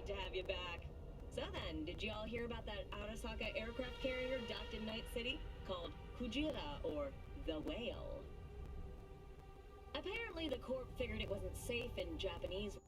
to have you back. So then, did you all hear about that Arasaka aircraft carrier docked in Night City called Kujira, or the Whale? Apparently, the Corp figured it wasn't safe in Japanese.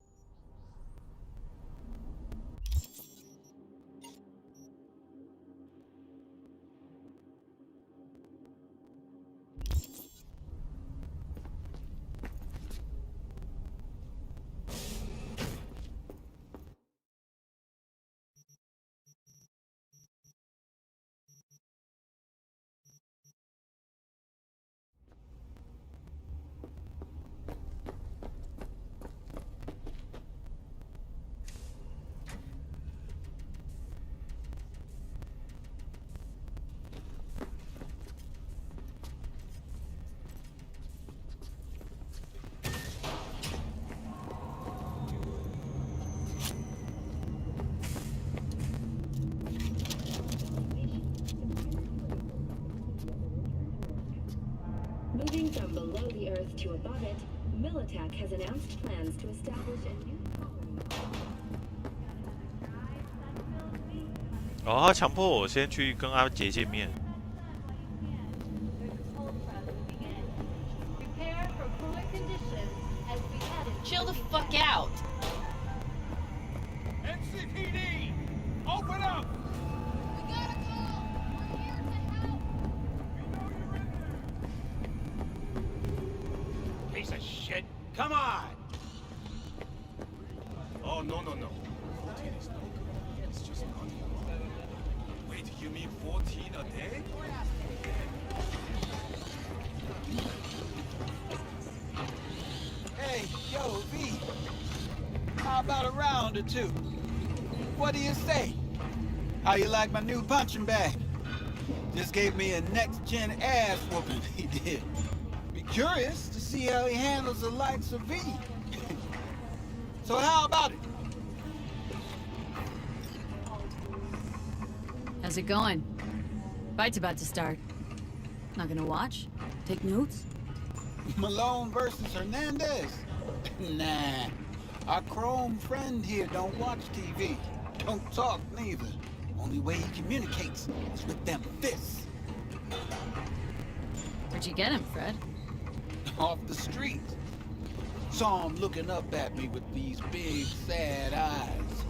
Moving from below the Earth to above it, Militech has announced plans to establish a new colony. 哦，他强迫我先去跟阿杰见面。Chill the fuck out. NCPD, open up. We got a call. We're here to help. Piece of shit. Come on. Oh, no. 14 is no good. It's just money. Wait, you mean 14 a day? Hey, yo, V. How about a round or two? What do you say? How you like my new punching bag? Just gave me a next-gen ass whooping, he did. Be curious to see how he handles the likes of V. So how about it? How's it going? Fight's about to start. Not gonna watch? Take notes? Malone versus Hernandez? Nah. Our chrome friend here don't watch TV. Don't talk neither. Only way he communicates is with them fists. Where'd you get him, Fred? Off the street. Saw him looking up at me with these big, sad eyes.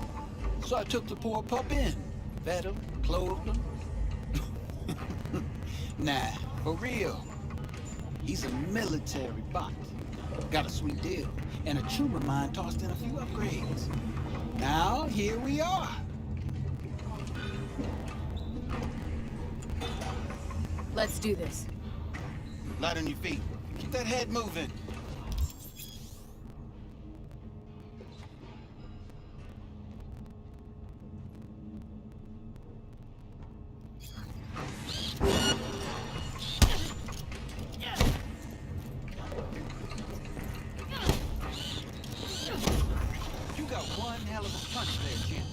So I took the poor pup in. Fed him, clothed him. Nah, for real. He's a military bot. Got a sweet deal, and a tumor mine tossed in a few upgrades. Now, here we are. Let's do this. Light on your feet. Keep that head moving. You got one hell of a punch there, Jim.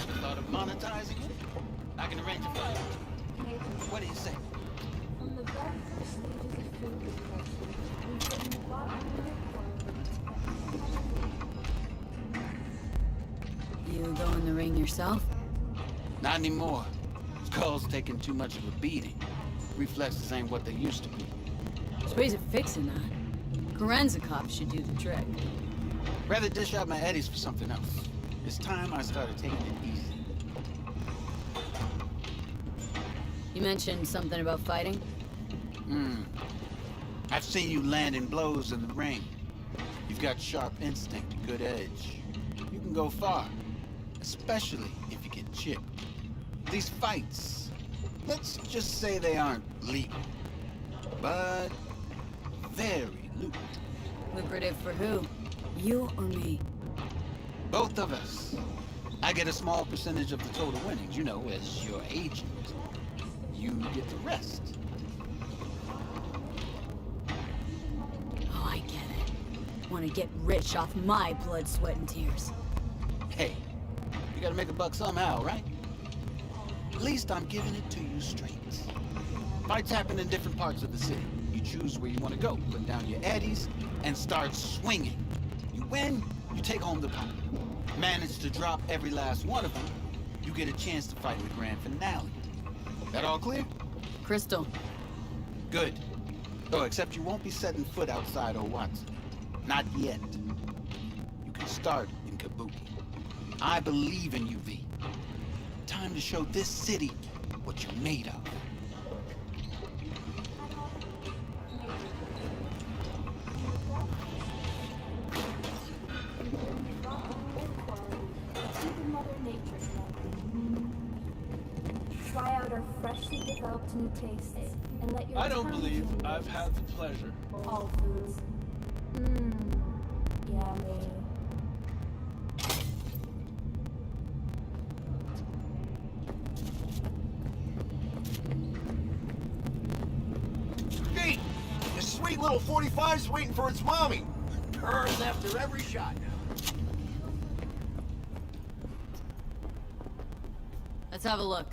Ever thought of monetizing it? I can arrange a fight. What do you say? From the very first stages of food production, we've been bought You go in the ring yourself? Not anymore. Skull's taking too much of a beating. Reflexes ain't what they used to be. There's ways of fixing that. Karen's a cop should do the trick. Rather dish out my eddies for something else. It's time I started taking it easy. You mentioned something about fighting? I've seen you landing blows in the ring. You've got sharp instinct, good edge. You can go far, especially if you get chipped. These fights, let's just say they aren't legal, but very lucrative. Lucrative for who? You or me? Both of us. I get a small percentage of the total winnings, you know, as your agent. You get the rest. Oh, I get it. Want to get rich off my blood, sweat, and tears. Hey, you gotta make a buck somehow, right? At least I'm giving it to you straight. Fights happen in different parts of the city. You choose where you want to go, put down your eddies, and start swinging. You win, you take home the pot. manage to drop every last one of them, you get a chance to fight in the grand finale. That all clear? Crystal. Good. Oh, except you won't be setting foot outside Owatsu. Not yet. You can start in Kabuki. I believe in you, V. Time to show this city what you're made of. Try out our freshly developed new tastes and let your I don't tongue believe do I've had the pleasure. all foods. Mmm. Yummy. Pete, the sweet little 45's waiting for its mommy. Purrs after every shot. Let's have a look.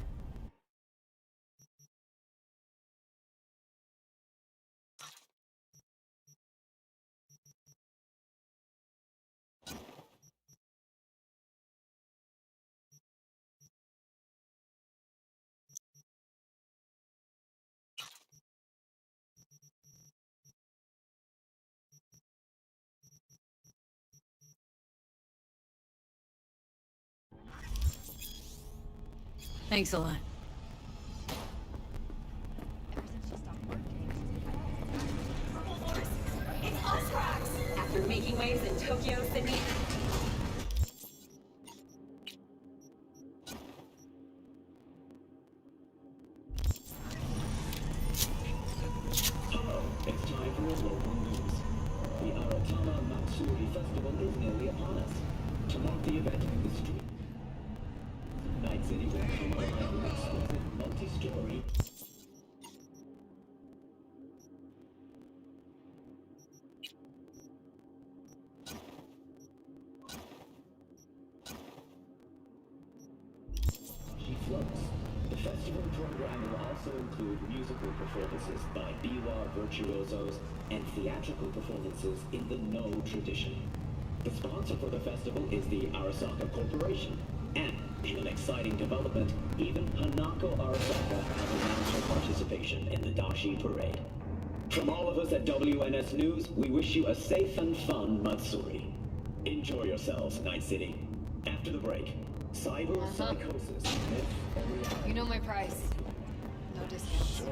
Thanks a lot. After making waves in Tokyo, Sydney, It's time for your local news. The Aratama Matsuri Festival is nearly upon us. To mark the event in the street, Night City will come alive with exquisite multi-story. She floats. The festival program will also include musical performances by biwa virtuosos and theatrical performances in the No tradition. The sponsor for the festival is the Arasaka Corporation, and in an exciting development, even Hanako Arasaka has announced her participation in the Dashi Parade. From all of us at WNS News, we wish you a safe and fun Matsuri. Enjoy yourselves, Night City. After the break, cyber psychosis, myth or reality. You know my price. No discounts. So.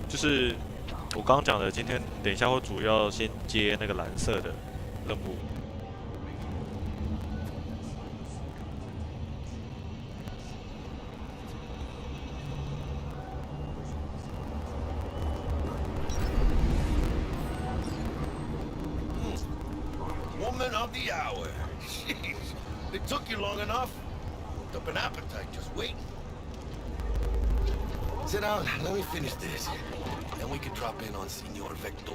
就是我刚刚讲的，今天等一下会主要先接那个蓝色的任务。Woman of the hour. Jeez, it took you long enough. Worked up an appetite just waiting. Sit down, let me finish this. Then we can drop in on Senor Vector.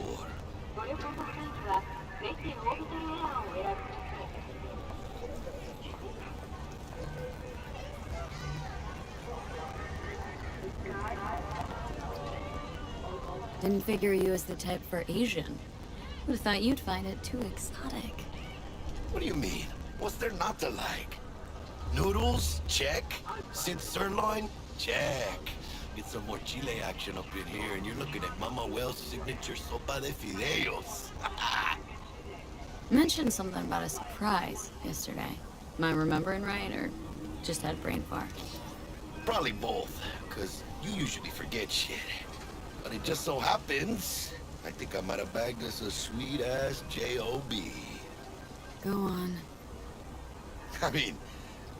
Didn't figure you as the type for Asian. Would have thought you'd find it too exotic. What do you mean? What's there not to like? Noodles? Check. Sid sirloin? Check. Get some more chile action up in here, and you're looking at Mama Wells' signature sopa de fideos. Mentioned something about a surprise yesterday. Am I remembering right, or just had brain fart? Probably both, because you usually forget shit. But it just so happens, I think I might have bagged us a sweet-ass J.O.B. Go on. I mean,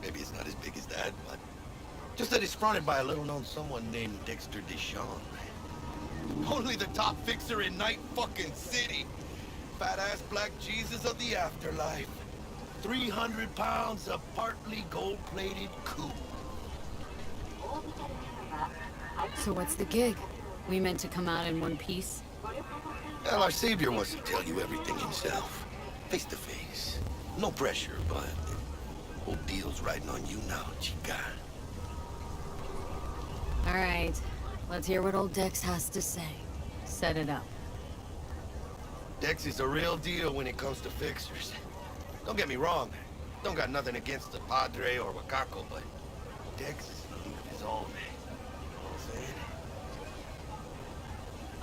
maybe it's not as big as that, but just that it's fronted by a little-known someone named Dexter Deshawn. Only the top fixer in Night fucking City. Fat-ass black Jesus of the afterlife. 300 pounds of partly gold-plated coup. So what's the gig? We meant to come out in one piece? Well, our savior wants to tell you everything himself. Face to face. No pressure, but the whole deal's riding on you now, chica. Alright, let's hear what old Dex has to say. Set it up. Dex is a real deal when it comes to fixers. Don't get me wrong. Don't got nothing against the Padre or Wakako, but Dex is in league of his own. You know what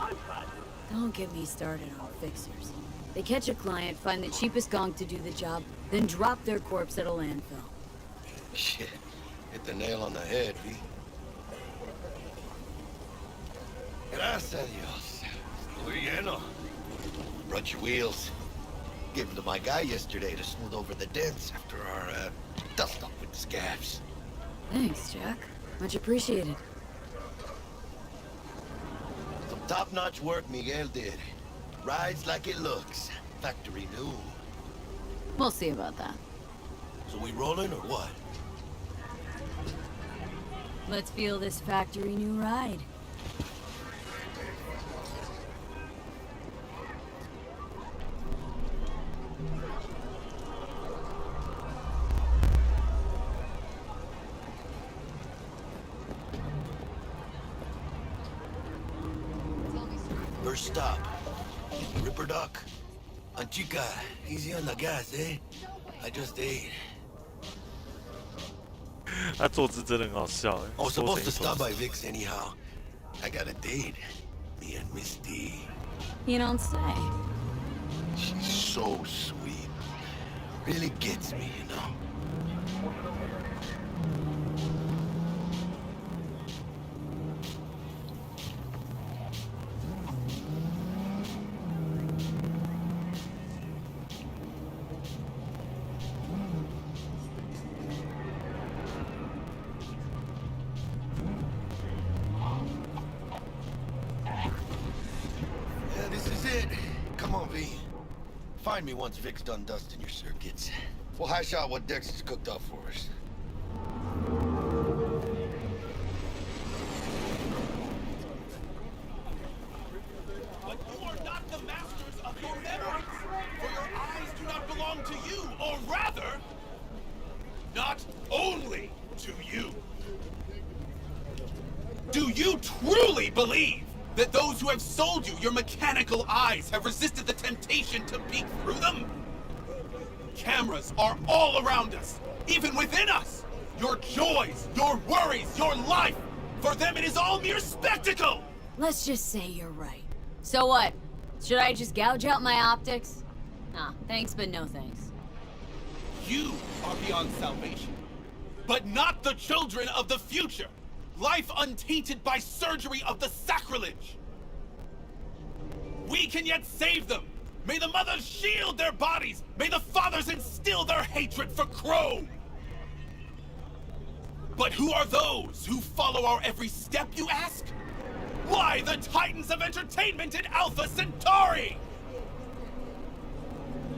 I'm saying? Don't get me started on fixers. They catch a client, find the cheapest gong to do the job, then drop their corpse at a landfill. Shit. Hit the nail on the head, V. Gracias a Dios. Estuvo lleno. Brought your wheels. Gave them to my guy yesterday to smooth over the dents after our, dust-up with the scabs. Thanks, Jack. Much appreciated. Some top-notch work Miguel did. Rides like it looks. Factory new. We'll see about that. So we rolling or what? Let's feel this factory new ride. First stop. Ripper Duck. Chica, easy on the gas, eh? I just ate. 他坐姿真的很好笑哎。 I was supposed to stop by Vic's anyhow. I got a date. Me and Misty. You don't say. She's so sweet. Really gets me, you know? Yeah, this is it. Come on, V. Find me once Vic's done dusting your circuits. We'll hash out what Dex has cooked up for us. But you are not the masters of your memories, for your eyes do not belong to you, or rather, not only to you. Do you truly believe that those who have sold you your mechanical eyes have resisted the temptation to peek through them? Cameras are all around us, even within us. Your joys, your worries, your life, for them it is all mere spectacle! Let's just say you're right. So what? Should I just gouge out my optics? Nah, thanks, but no thanks. You are beyond salvation, but not the children of the future. Life untainted by surgery of the sacrilege. We can yet save them. May the mothers shield their bodies. May the fathers instill their hatred for Crow. But who are those who follow our every step, you ask? Why, the titans of entertainment in Alpha Centauri!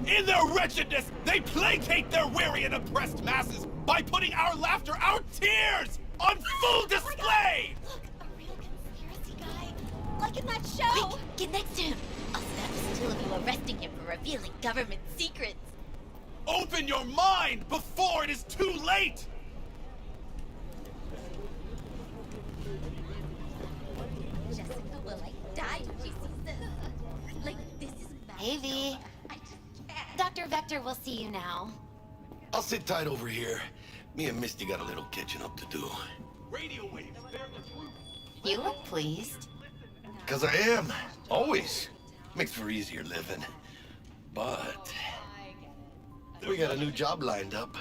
In their wretchedness, they placate their weary and oppressed masses by putting our laughter, our tears, on full display! Look, a real conspiracy guy. Like in that show! Quick, get next to him! I'll snap a still of you arresting him for revealing government secrets. Open your mind before it is too late! Jessica will like die when she sees this. Like, this is bad. Hey, V. I just can't. Dr. Vector will see you now. I'll sit tight over here. Me and Misty got a little catching up to do. Radio waves bear the truth. You look pleased. 'Cause I am. Always. Makes for easier living. But we got a new job lined up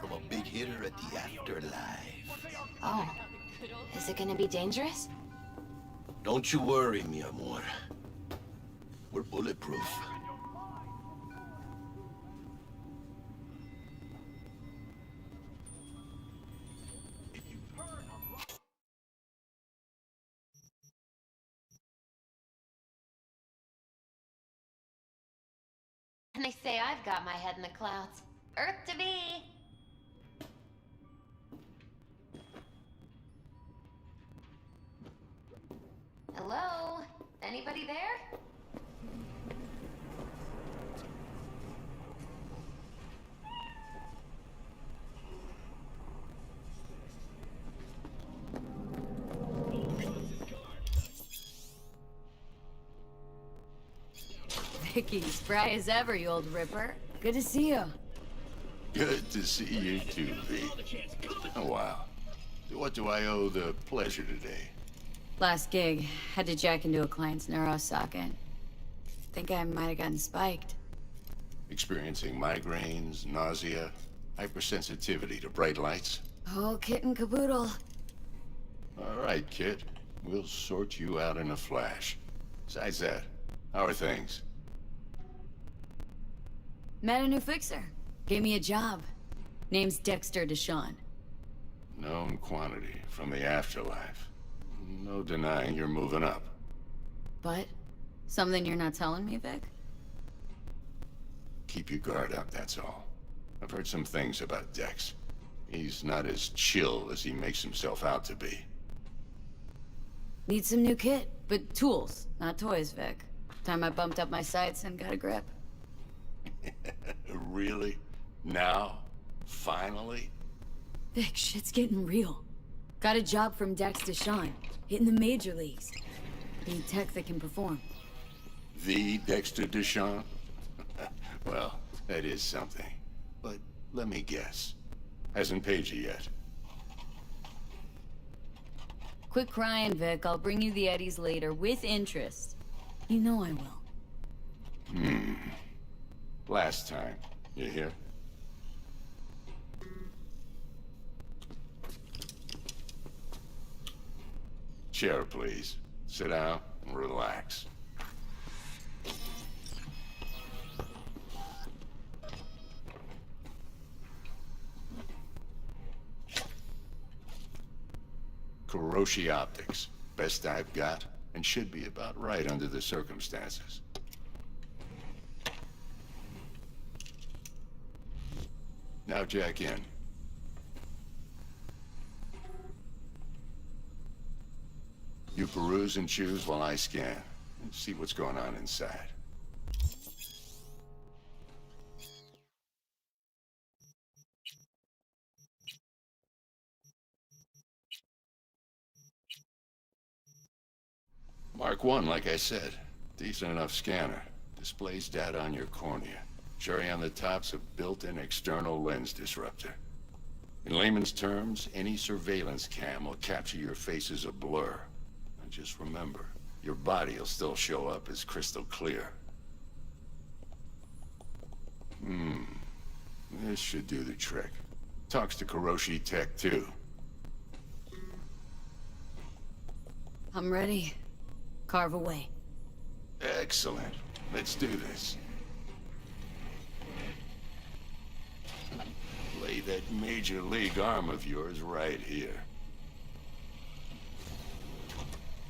from a big hitter at the afterlife. Oh. Is it gonna be dangerous? Don't you worry, mi amor. We're bulletproof. And they say I've got my head in the clouds. Earth to be! Anybody there? Vicky, spry as ever, you old ripper. Good to see you. Good to see you too, V. Oh, wow. What do I owe the pleasure today? Last gig, had to jack into a client's neuro socket. Think I might have gotten spiked. Experiencing migraines, nausea, hypersensitivity to bright lights? Oh, kit and caboodle. All right, kid. We'll sort you out in a flash. Besides that, how are things? Met a new fixer. Gave me a job. Name's Dexter Deshawn. Known quantity from the afterlife. No denying you're moving up. But? Something you're not telling me, Vic? Keep your guard up, that's all. I've heard some things about Dex. He's not as chill as he makes himself out to be. Need some new kit, but tools, not toys, Vic. Time I bumped up my sights and got a grip. Really? Now? Finally? Vic, shit's getting real. Got a job from Dex Deshawn, hitting the major leagues. Need tech that can perform. The Dexter Deshawn? Well, that is something. But let me guess. Hasn't paid you yet. Quit crying, Vic. I'll bring you the eddies later, with interest. You know I will. Last time. You hear? Chair, please. Sit down and relax. Kuroshi Optics. Best I've got, and should be about right under the circumstances. Now jack in. You peruse and choose while I scan, and see what's going on inside. Mark 1, like I said. Decent enough scanner. Displays data on your cornea. Cherry on the top's a built-in external lens disruptor. In layman's terms, any surveillance cam will capture your face as a blur. And just remember, your body will still show up as crystal clear. This should do the trick. Talks to Kuroshi Tech, too. I'm ready. Carve away. Excellent. Let's do this. Lay that major league arm of yours right here.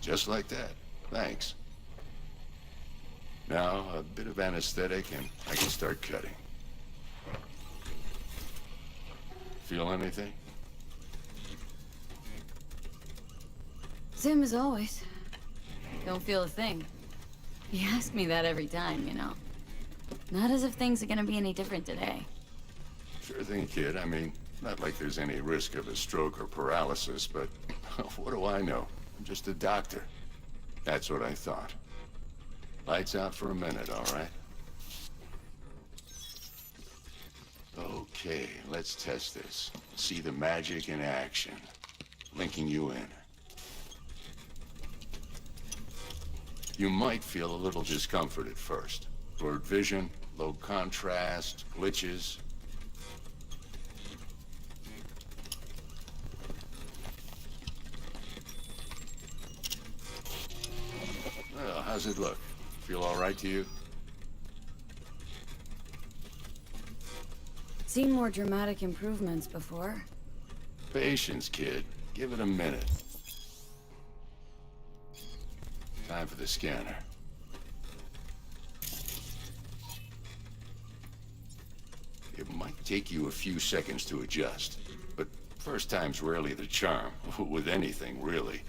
Just like that. Thanks. Now, a bit of anesthetic and I can start cutting. Feel anything? Same as always. Don't feel a thing. You ask me that every time, you know. Not as if things are gonna be any different today. Sure thing, kid. I mean, not like there's any risk of a stroke or paralysis, but what do I know? I'm just a doctor. That's what I thought. Lights out for a minute, all right? Okay, let's test this. See the magic in action. Linking you in. You might feel a little discomfort at first. Blurred vision, low contrast, glitches. Well, how's it look? Feel all right to you? Seen more dramatic improvements before. Patience, kid. Give it a minute. Time for the scanner. It might take you a few seconds to adjust, but first time's rarely the charm, with anything, really.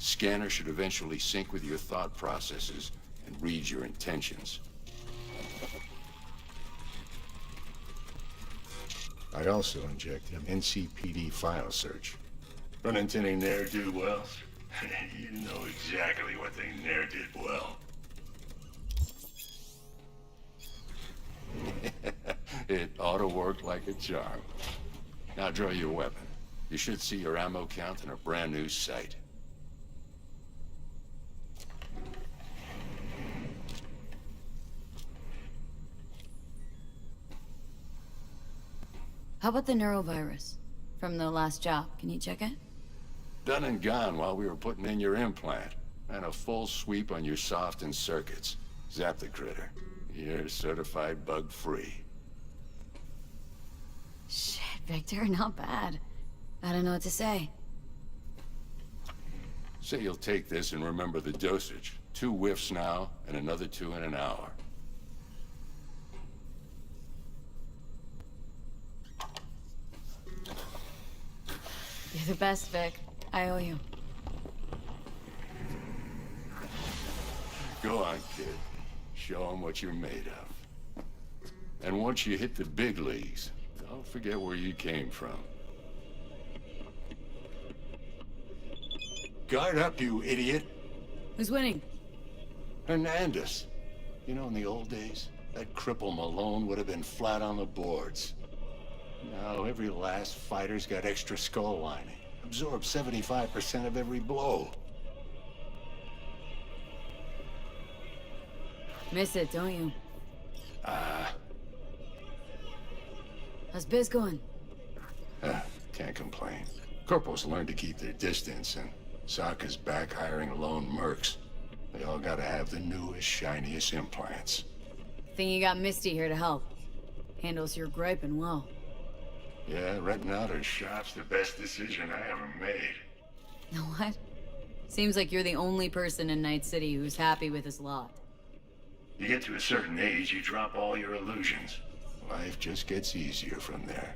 Scanner should eventually sync with your thought processes and read your intentions. I also injected an NCPD file search. Run into any ne'er-do-wells? You know exactly what they ne'er did well. It ought to work like a charm. Now draw your weapon. You should see your ammo count in a brand new sight. How about the neurovirus? From the last job, can you check it? Done and gone while we were putting in your implant. And a full sweep on your soft and circuits. Zap the critter. You're certified bug-free. Shit, Victor, not bad. I don't know what to say. Say you'll take this and remember the dosage. 2 whiffs now, and another 2 in an hour. You're the best, Vic. I owe you. Go on, kid. Show 'em what you're made of. And once you hit the big leagues, don't forget where you came from. Guard up, you idiot! Who's winning? Hernandez. You know, in the old days, that cripple Malone would have been flat on the boards. Now, every last fighter's got extra skull lining. Absorbs 75% of every blow. Miss it, don't you? How's biz going? Can't complain. Corporals learn to keep their distance, and Sokka's back hiring lone mercs. They all gotta have the newest, shiniest implants. Think you got Misty here to help. Handles your griping well. Yeah, renting out her shop's the best decision I ever made. What? Seems like you're the only person in Night City who's happy with his lot. You get to a certain age, you drop all your illusions. Life just gets easier from there.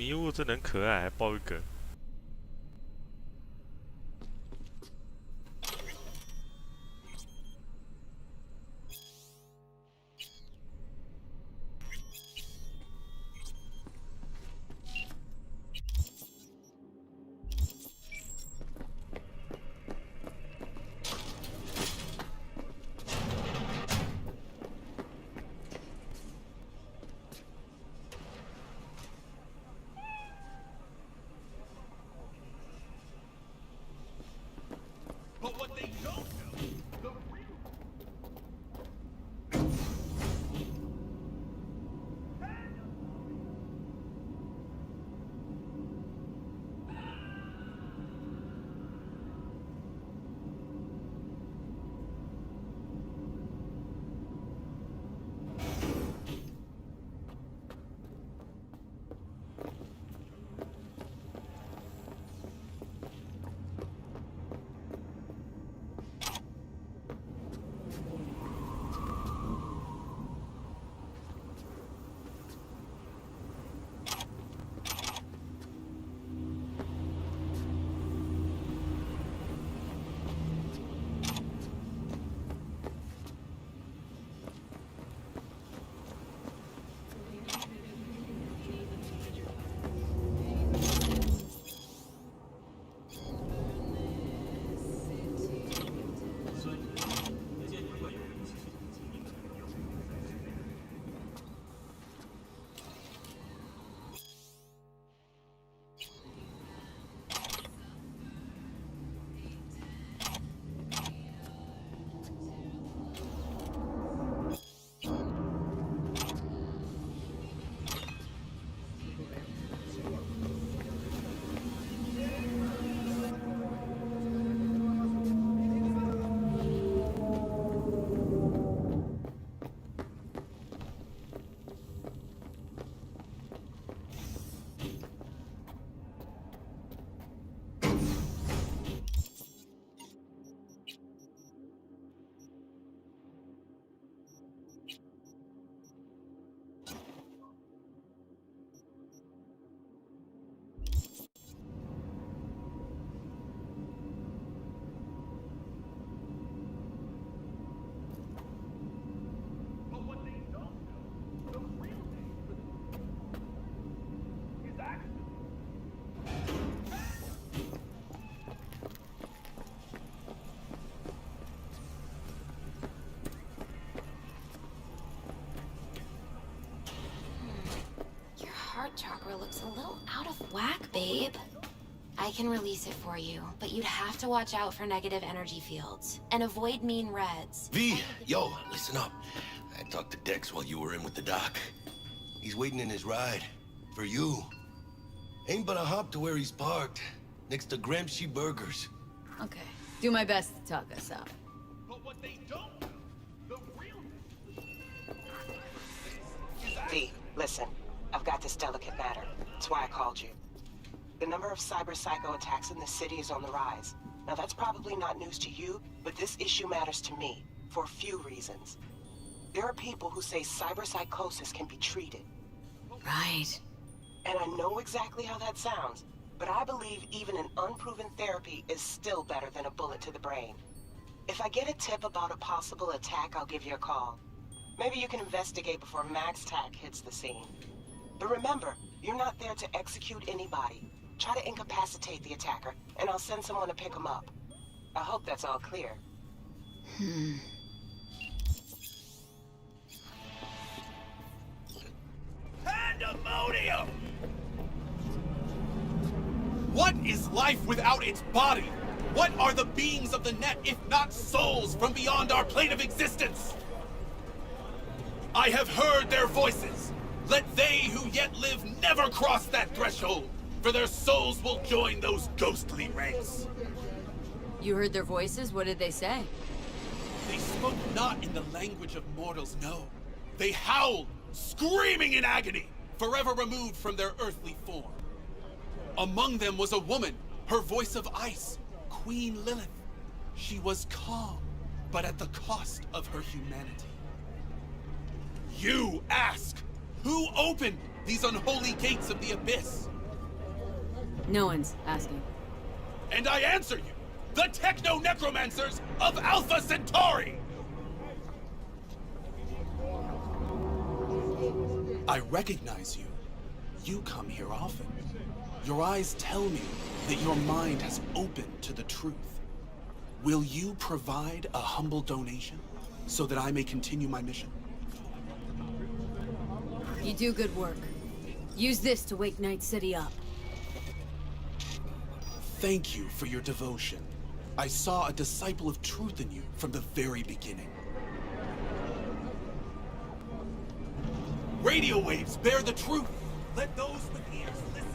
迷雾真的很可爱，还抱一个。But what they don't know, the real... a little out of whack, babe. I can release it for you, but you'd have to watch out for negative energy fields and avoid mean reds. V, yo, listen up. I talked to Dex while you were in with the doc. He's waiting in his ride. For you. Ain't but a hop to where he's parked. Next to Gramsci Burgers. Okay. Do my best to talk us out. But what they don't know, the real V, listen. I've got this delicate matter. That's why I called you. The number of cyber psycho attacks in the city is on the rise. Now that's probably not news to you, but this issue matters to me, for a few reasons. There are people who say cyber psychosis can be treated. Right. And I know exactly how that sounds, but I believe even an unproven therapy is still better than a bullet to the brain. If I get a tip about a possible attack, I'll give you a call. Maybe you can investigate before Max Tack hits the scene. But remember, you're not there to execute anybody. Try to incapacitate the attacker, and I'll send someone to pick him up. I hope that's all clear. Pandemonium! What is life without its body? What are the beings of the net if not souls from beyond our plane of existence? I have heard their voices. Let they who yet live never cross that threshold, for their souls will join those ghostly ranks. You heard their voices? What did they say? They spoke not in the language of mortals, no. They howled, screaming in agony, forever removed from their earthly form. Among them was a woman, her voice of ice, Queen Lilith. She was calm, but at the cost of her humanity. You ask, who opened these unholy gates of the abyss? No one's asking. And I answer you, the techno-necromancers of Alpha Centauri! I recognize you. You come here often. Your eyes tell me that your mind has opened to the truth. Will you provide a humble donation so that I may continue my mission? You do good work. Use this to wake Night City up. Thank you for your devotion. I saw a disciple of truth in you from the very beginning. Radio waves bear the truth. Let those with ears listen.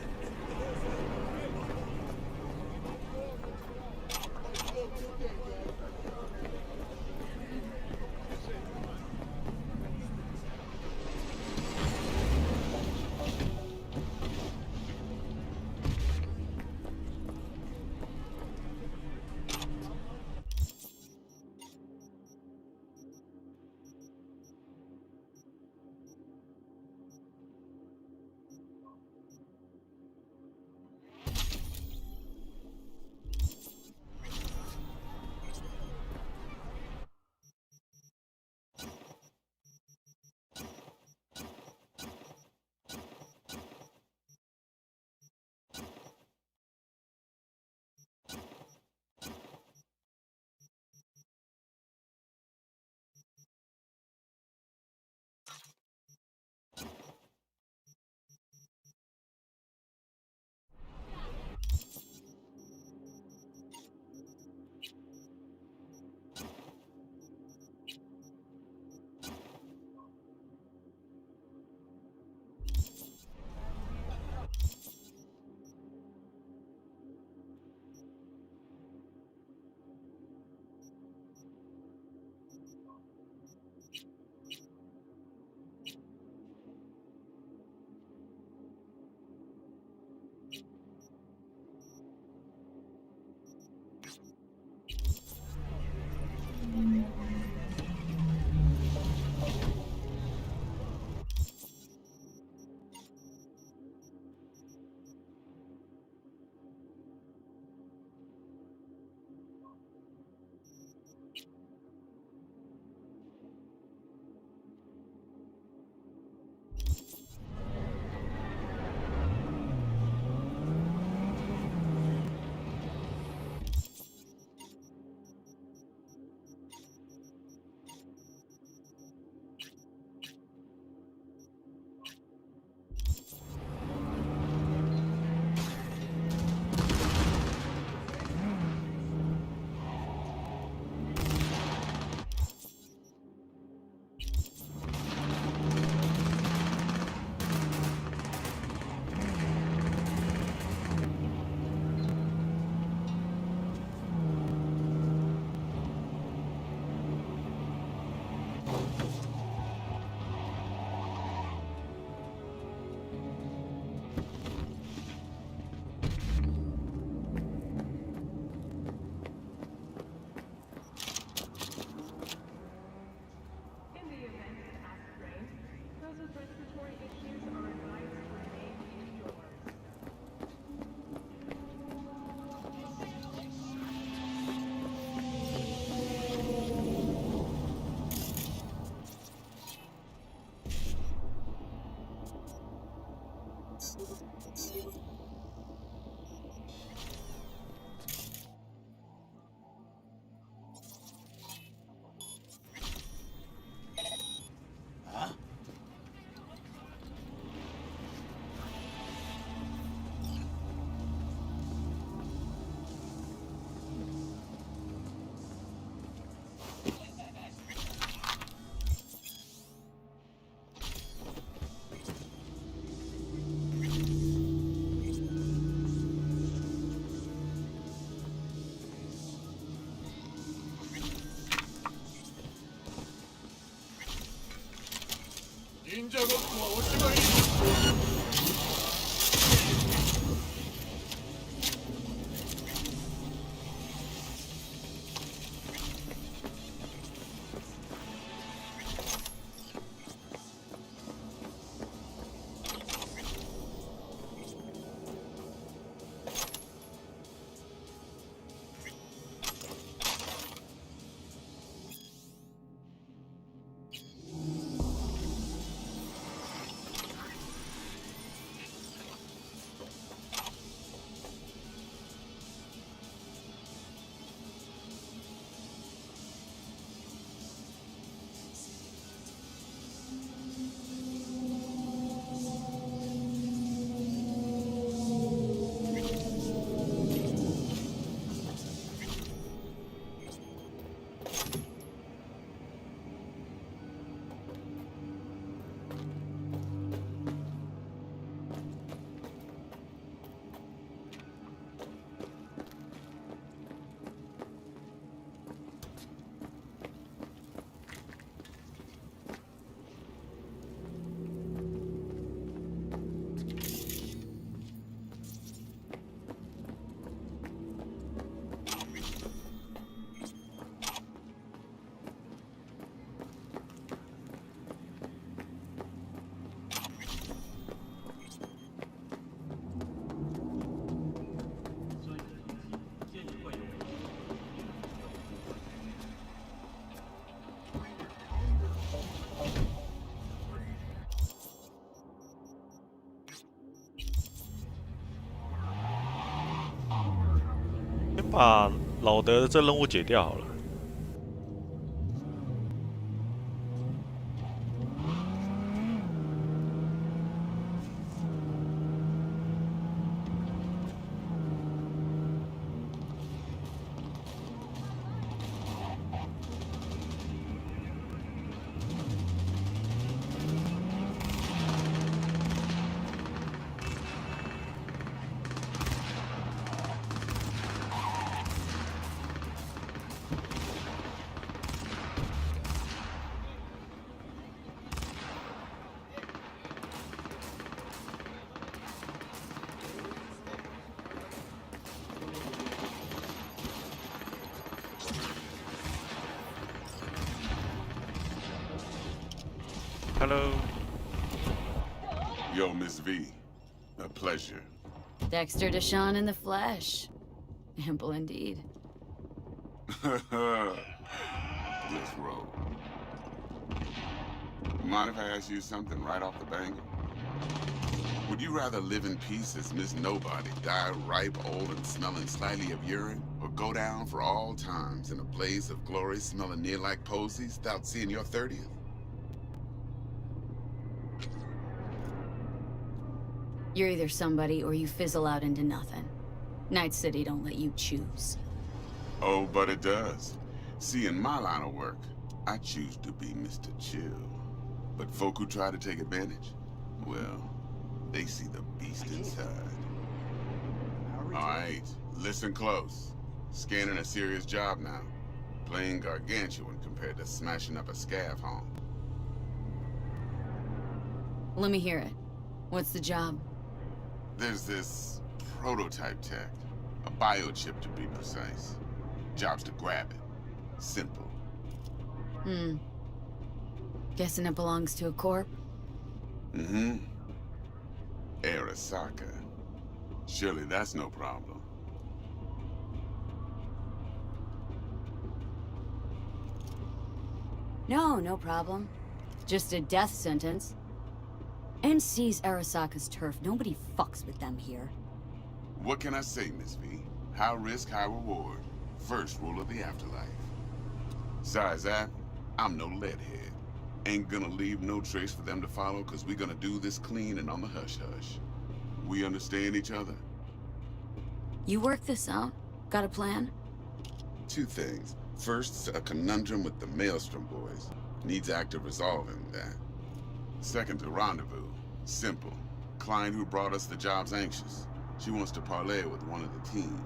这个狗是个异。先把老德的这任务解掉好了。Hello. Yo, Miss V. A pleasure. Dexter Deshawn in the flesh. Ample indeed. Let's roll. Mind if I ask you something right off the banger? Would you rather live in peace as Miss Nobody, die ripe, old, and smelling slightly of urine, or go down for all times in a blaze of glory smelling near like posies without seeing your 30th? You're either somebody or you fizzle out into nothing. Night City don't let you choose. Oh, but it does. See, in my line of work, I choose to be Mr. Chill. But folk who try to take advantage, well, they see the beast inside. Alright, listen close. Scanning a serious job now. Playing gargantuan compared to smashing up a scav home. Let me hear it. What's the job? There's this prototype tech. A biochip to be precise. Job's to grab it. Simple. Guessing it belongs to a corp? Mm-hmm. Arasaka. Surely that's no problem. No problem. Just a death sentence. NC's Arasaka's turf. Nobody fucks with them here. What can I say, Miss V? High risk, high reward. First rule of the afterlife. Besides that, I'm no leadhead. Ain't gonna leave no trace for them to follow, cause we gonna do this clean and on the hush-hush. We understand each other? You work this out? Got a plan? Two things. First, a conundrum with the Maelstrom boys. Needs active resolving that. Second, a rendezvous. Simple. Client who brought us the job's anxious. She wants to parlay with one of the team.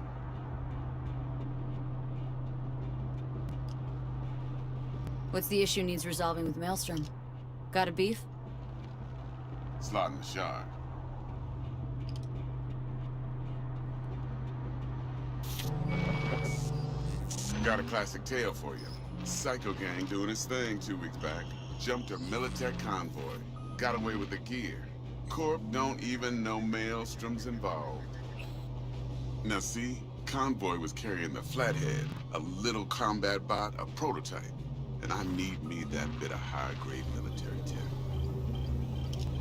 What's the issue needs resolving with Maelstrom? Got a beef? Slotting the shard. Got a classic tale for you. Psycho gang doing his thing 2 weeks back. Jumped a Militech convoy. Got away with the gear. Corp don't even know Maelstrom's involved. Now see, convoy was carrying the Flathead, a little combat bot, a prototype. And I need me that bit of high-grade military tech.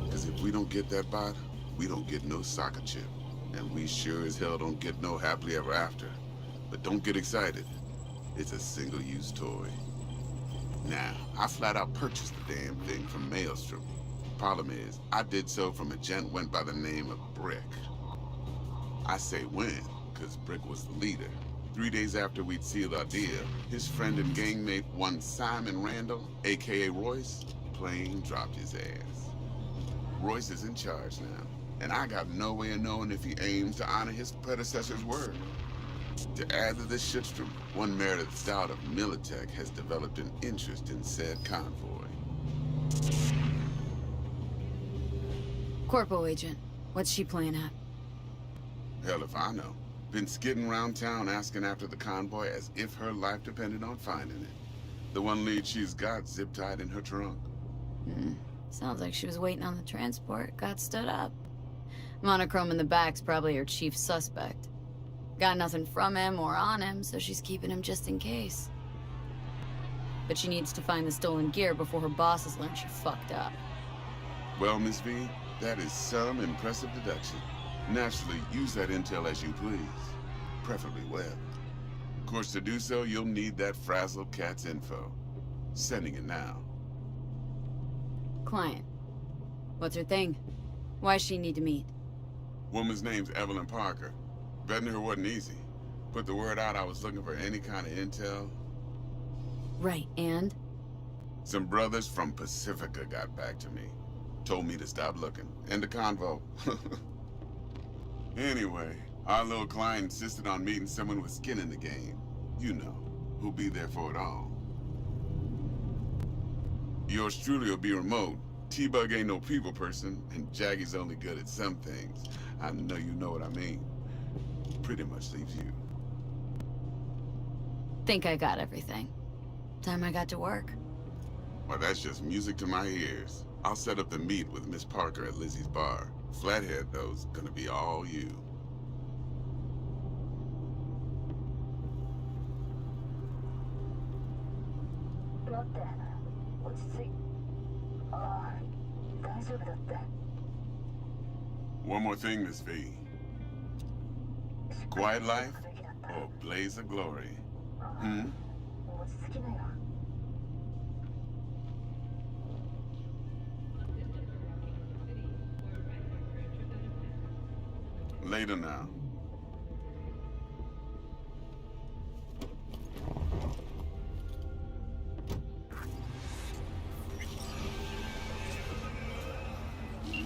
Because if we don't get that bot, we don't get no soccer chip. And we sure as hell don't get no happily ever after. But don't get excited. It's a single-use toy. Now, I flat out purchased the damn thing from Maelstrom. Problem is, I did so from a gent went by the name of Brick. I say when, because Brick was the leader. 3 days after we'd sealed our deal, his friend and gangmate, one Simon Randall, aka Royce, plain dropped his ass. Royce is in charge now, and I got no way of knowing if he aims to honor his predecessor's word. To add to this shitstorm, one Meredith Stout of Militech has developed an interest in said convoy. Corpo agent, what's she playing at? Hell if I know. Been skidding around town asking after the convoy as if her life depended on finding it. The one lead she's got zip-tied in her trunk. Sounds like she was waiting on the transport, got stood up. Monochrome in the back's probably her chief suspect. Got nothing from him or on him, so she's keeping him just in case. But she needs to find the stolen gear before her bosses learn she fucked up. Well, Miss V, that is some impressive deduction. Naturally, use that intel as you please. Preferably well. Of course, to do so, you'll need that frazzled cat's info. Sending it now. Client. What's her thing? Why does she need to meet? Woman's name's Evelyn Parker. Betting her wasn't easy. Put the word out I was looking for any kind of intel. Right, and? Some brothers from Pacifica got back to me. Told me to stop looking. End the convo. Anyway, our little client insisted on meeting someone with skin in the game. You know, who'll be there for it all. Yours truly will be remote. T-Bug ain't no people person, and Jaggy's only good at some things. I know you know what I mean. Pretty much leaves you. Think I got everything. Time I got to work. Well, that's just music to my ears. I'll set up the meet with Miss Parker at Lizzie's bar. Flathead, though's gonna be all you. One more thing, Miss V. Quiet life or blaze of glory? Later now.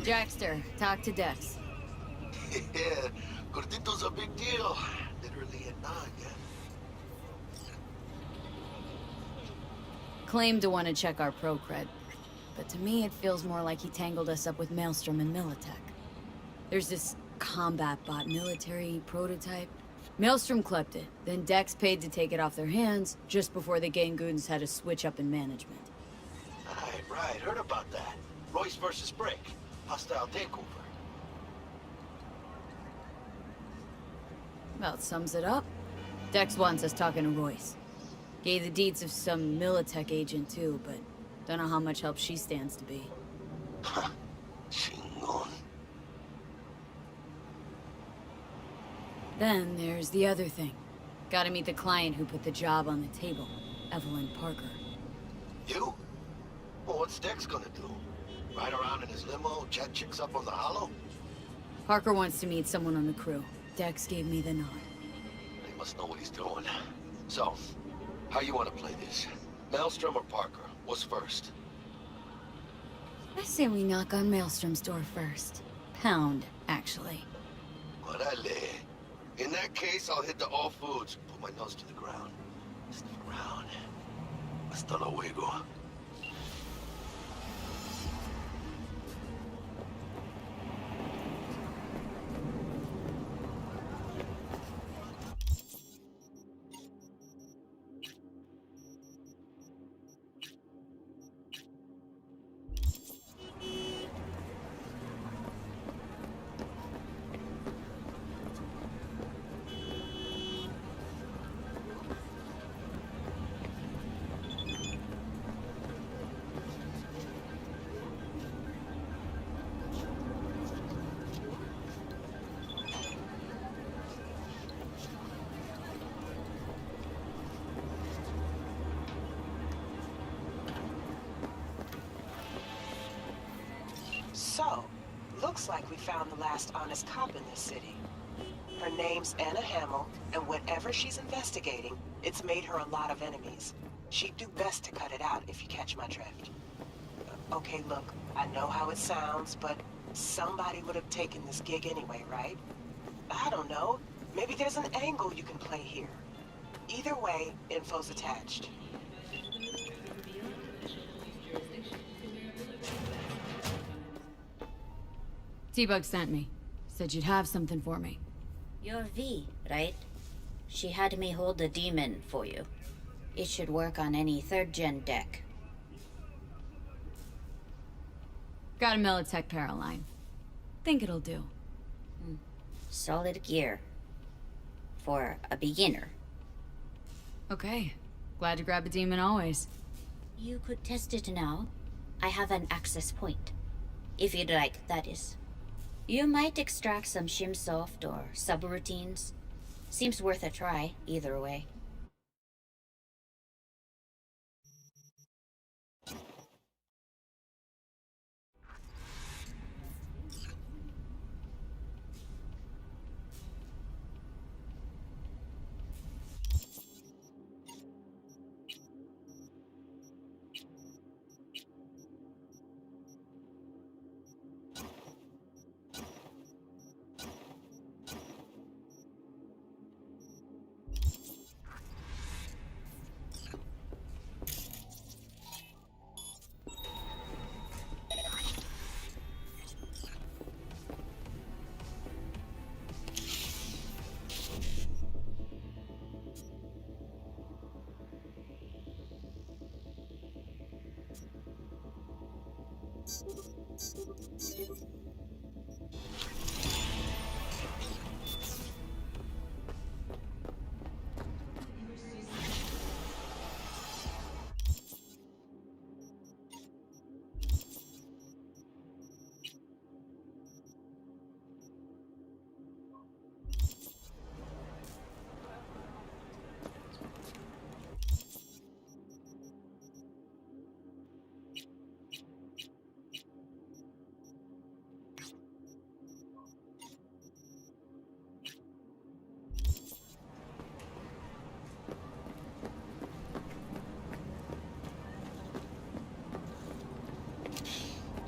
Jackster, talk to Dex. Yeah, Gordito's a big deal. Literally a nod, yeah. Claimed to want to check our pro cred, but to me it feels more like he tangled us up with Maelstrom and Militech. There's this combat bot military prototype. Maelstrom clept it, then Dex paid to take it off their hands just before the Gangoons had a switch up in management. Right, heard about that. Royce versus Brick. Hostile takeover. About sums it up. Dex wants us talking to Royce. Gave the deeds of some Militech agent too, but don't know how much help she stands to be. Chingon. Then there's the other thing. Gotta meet the client who put the job on the table, Evelyn Parker. You? Well, what's Dex gonna do? Ride around in his limo, chat chicks up on the hollow? Parker wants to meet someone on the crew. Dex gave me the nod. He must know what he's doing. So, how you want to play this? Maelstrom or Parker? What's first? I say we knock on Maelstrom's door first. Pound, actually. Orale. In that case, I'll hit the all foods, put my nose to the ground. Sniff around. Hasta luego. found the last honest cop in this city. Her name's Anna Hamill, and whatever she's investigating, it's made her a lot of enemies. She'd do best to cut it out, if you catch my drift. Okay, look, I know how it sounds, but somebody would have taken this gig anyway, right? I don't know. Maybe there's an angle you can play here. Either way, info's attached. T-Bug sent me. Said you'd have something for me. You're V, right? She had me hold the demon for you. It should work on any 3rd-gen deck. Got a Militech Paraline. Think it'll do. Solid gear. For a beginner. Okay. Glad to grab a demon always. You could test it now. I have an access point. If you'd like, that is. You might extract some shimsoft or subroutines. Seems worth a try, either way.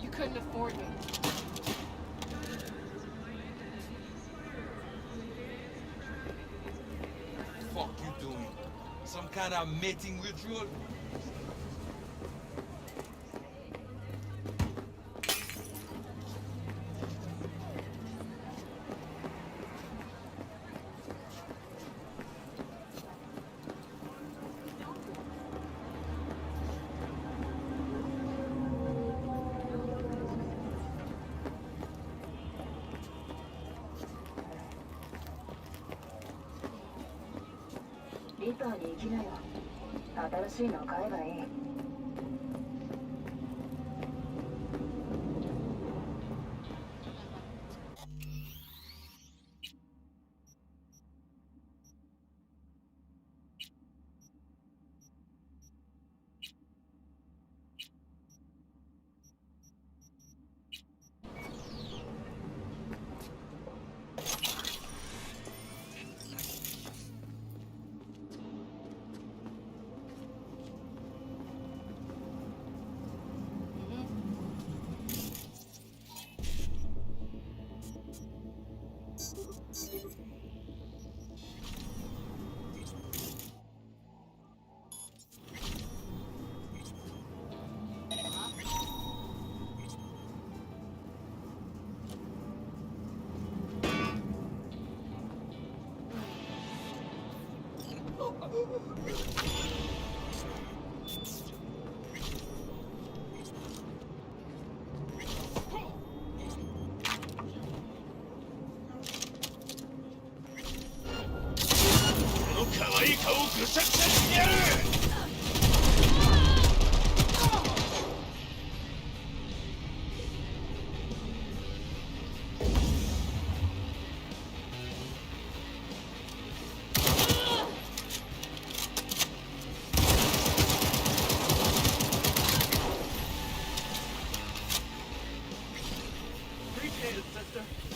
Couldn't afford me. Fuck you doing? Some kind of mating ritual? faster.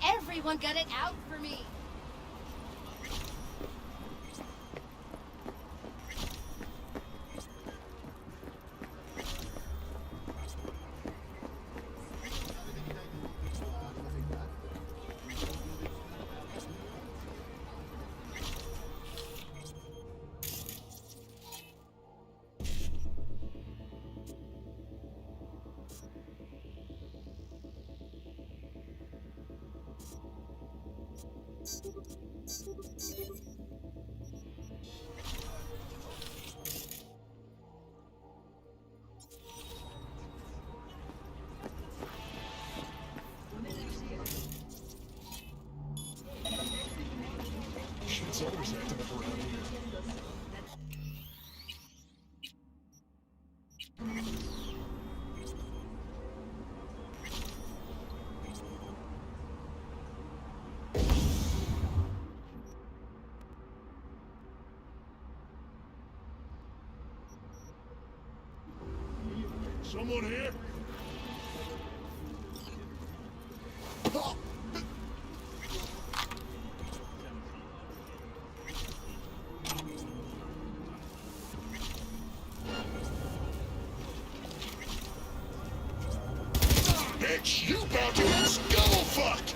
Everyone got it out for me. Shit's always acting up around here. Someone here? bitch! You about to get skull fucked!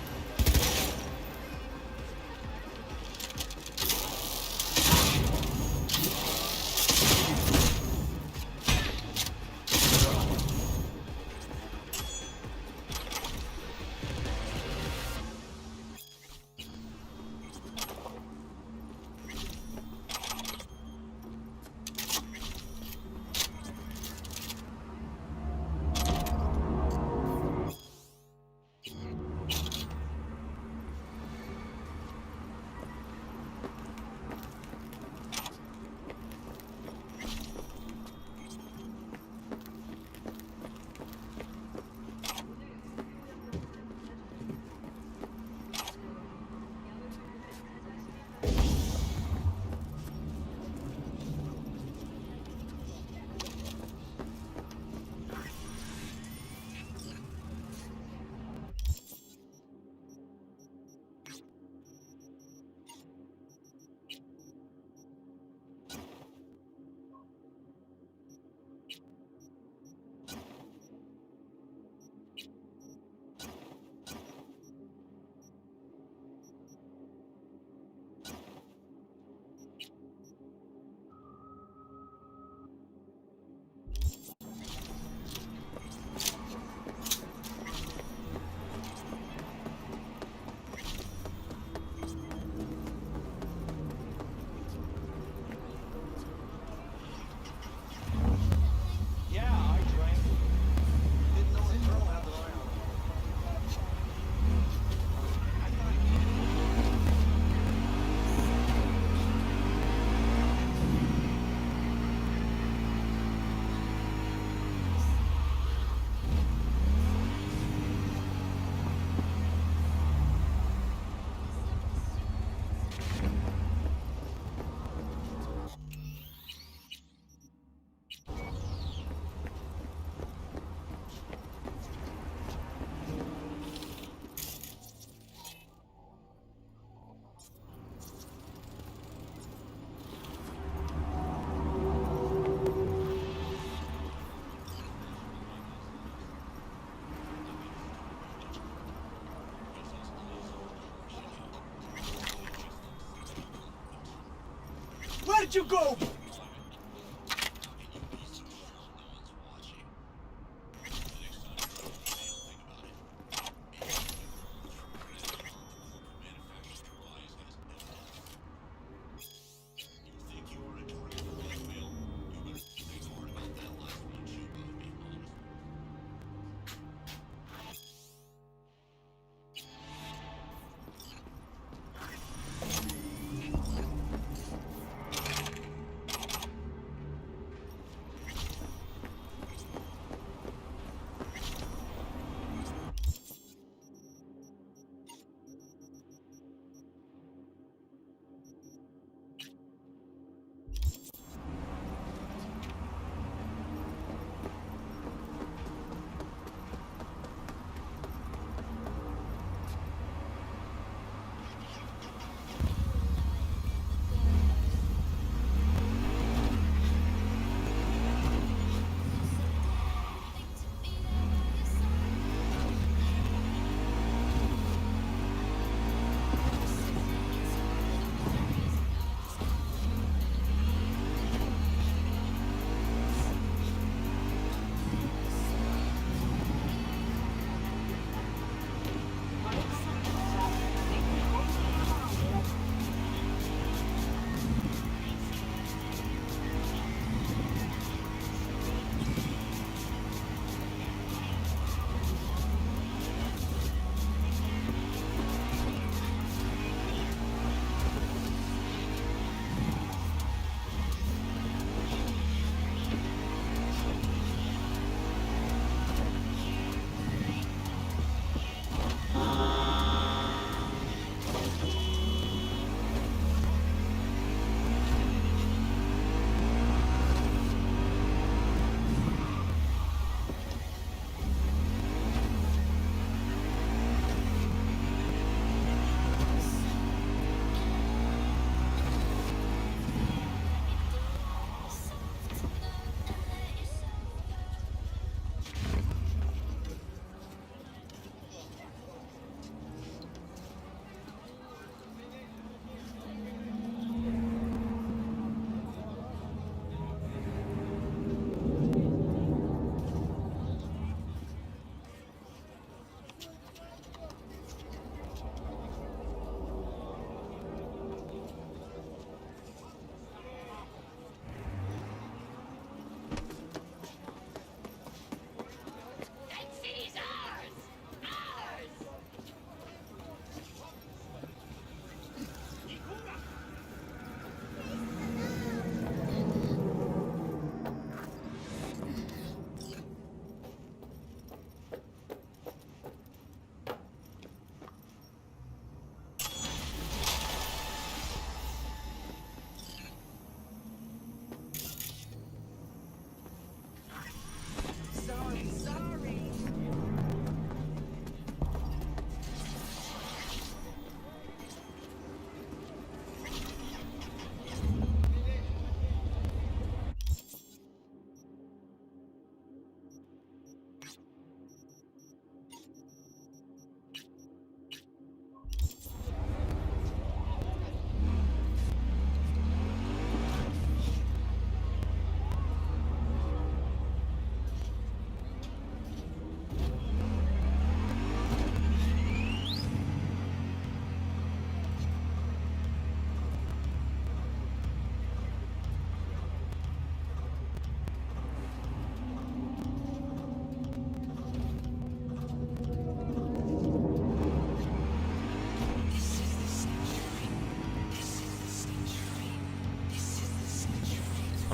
Where'd you go?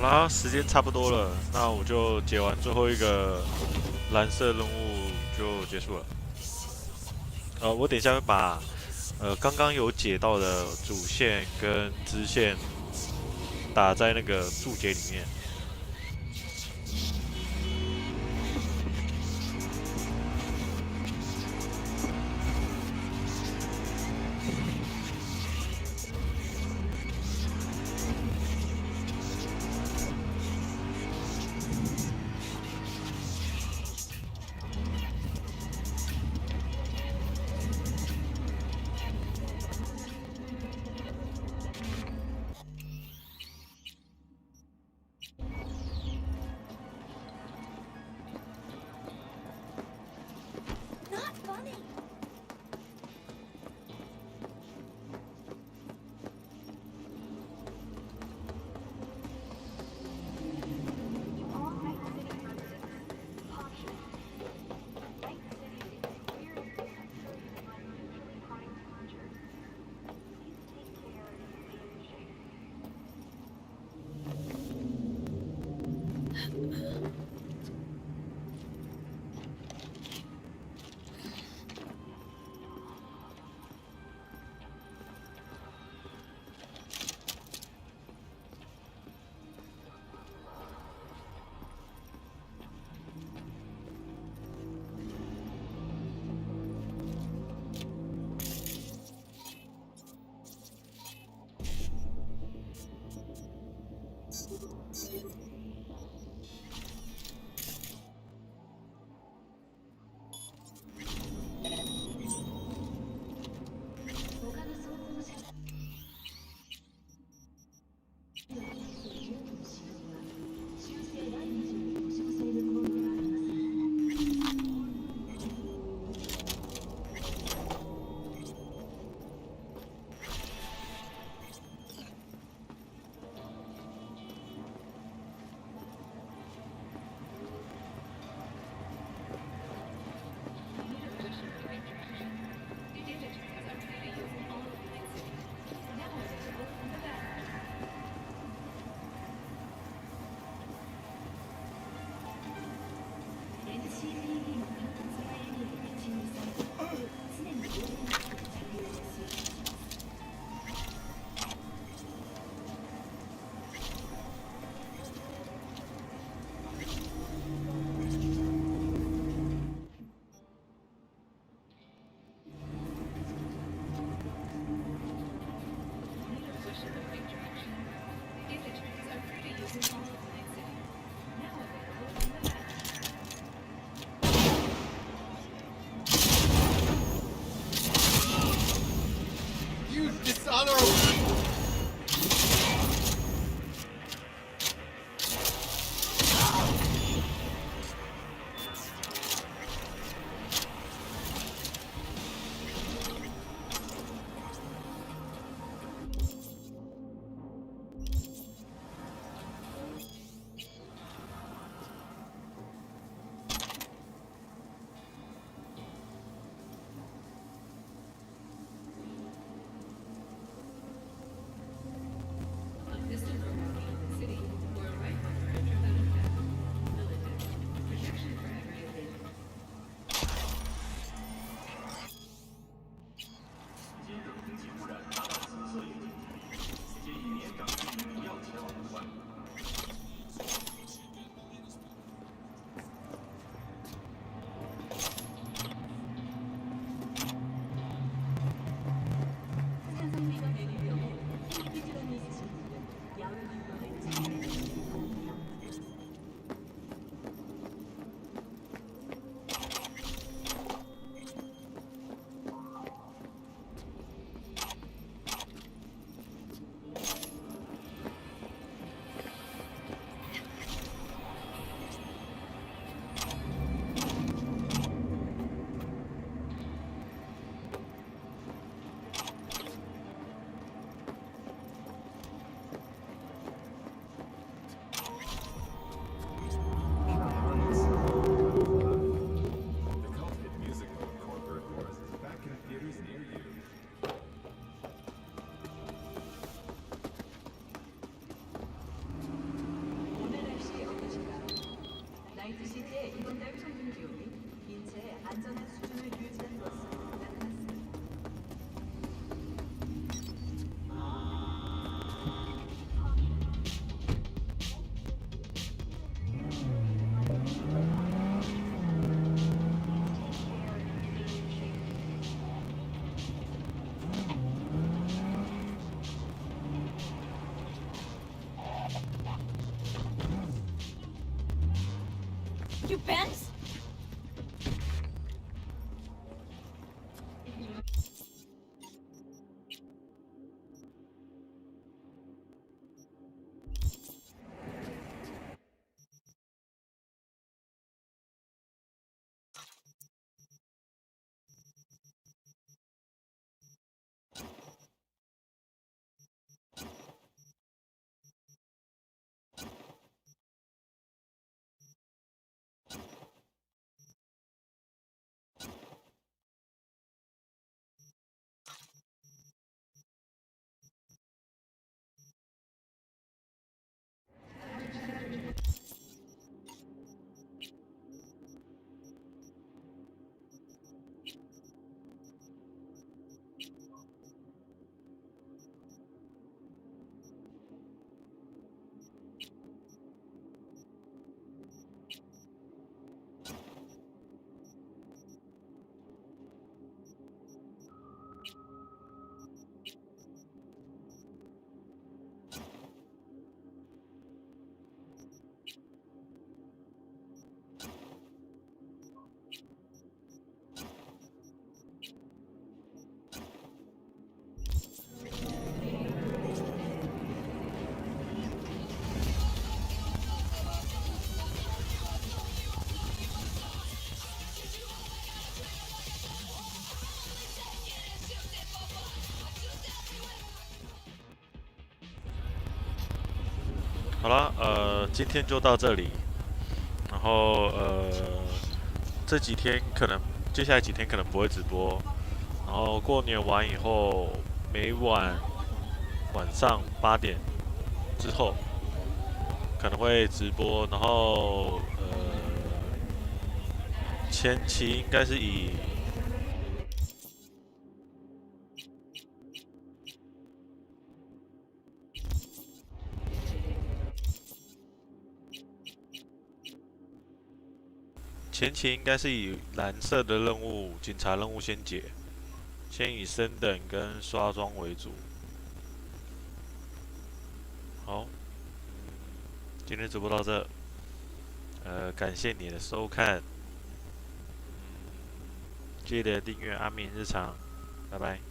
啊，时间差不多了，那我就解完最后一个蓝色任务就结束了。我等一下会把刚刚有解到的主线跟支线打在那个注解里面。You bent? 好了，今天就到这里。然后这几天接下来几天可能不会直播。然后过年完以后，每晚上8点之后可能会直播。然后前期应该是以蓝色的任务、警察任务先解，先以升等跟刷装为主。好，今天直播到这，感谢你的收看，记得订阅阿明日常，拜拜。